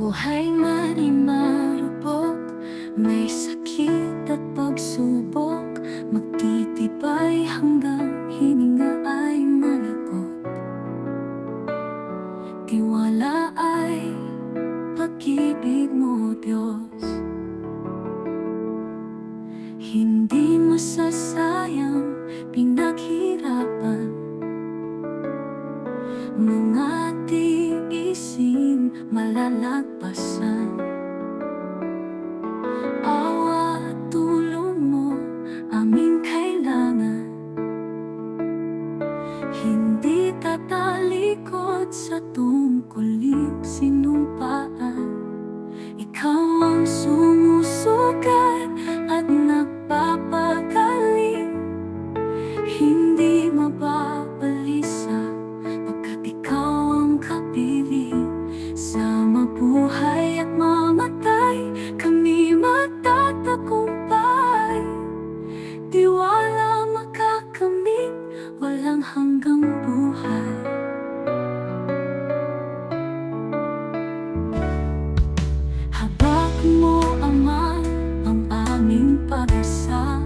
Buhay man ay marupok, may sakit at pagsubok, magtitibay hanggang hininga ay malapot. Tiwala ay pag-ibig mo, Diyos, hindi masasayang pinaghirapan. Mga tiisin malalagpasan. Awa at tulong mo aming kailangan. Hindi tatalikod sa tungkulin sinumpaan. Ikaw ang sumusugat at nagpapagaling. Hindi mababalisa pagkat ikaw ang kapiling. Sa mabuhay at mamatay, kami magtatagumpay. Tiwala makakamit, walang hanggang buhay. Habag mo, Ama, ang aming pag-asa.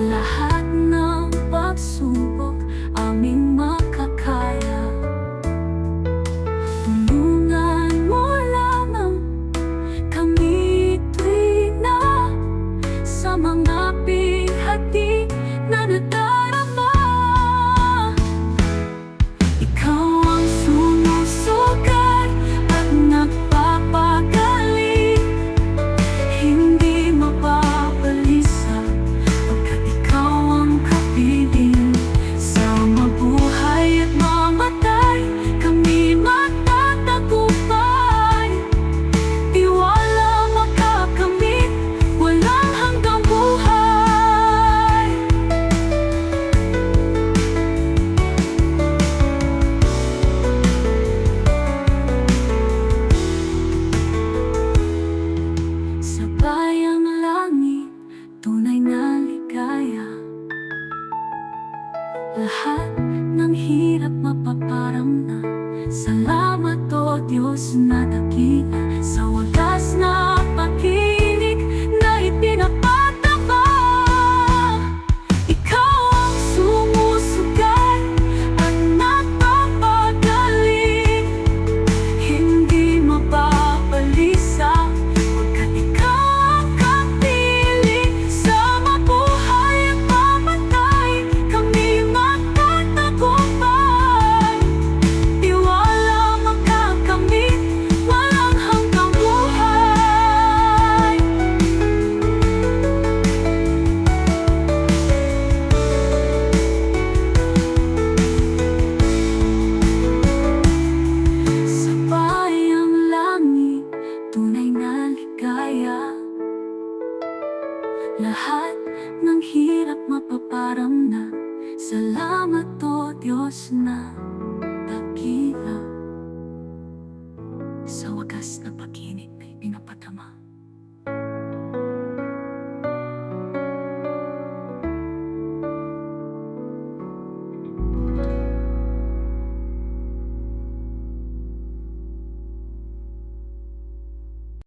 Lahat ng pagsubok aming makakaya. Tulungan mo lamang kami tuwina sa mga bihati na nadarama. Ikaw ang sumusugat at nagpapagaling. Hindi mababalisa pagkat ikaw ang kapiling. Sa mabuhay at mamatay, kami magtatagumpay. Tiwala makakamit, walang hanggang buhay. Sa bayang langit, tunay na ligaya. Lahat ng hirap mapaparamdam. Salamat, O Diyos na dakila, sa wagas na pag-ibig na ipinapataba. Ikaw ang sumusugat at nagpapagaling. Hindi mababalisa pagkat ikaw ang kapiling. Sa mabuhay at mamatay, kami magtatagumpay. Tiwala makakamit, walang hanggang buhay. Sa bayang langit, tunay na ligaya. Lahat ng hirap mapaparamdam. Salamat, O Diyos na dakila, sa wagas na pag-ibig na ipinapataba.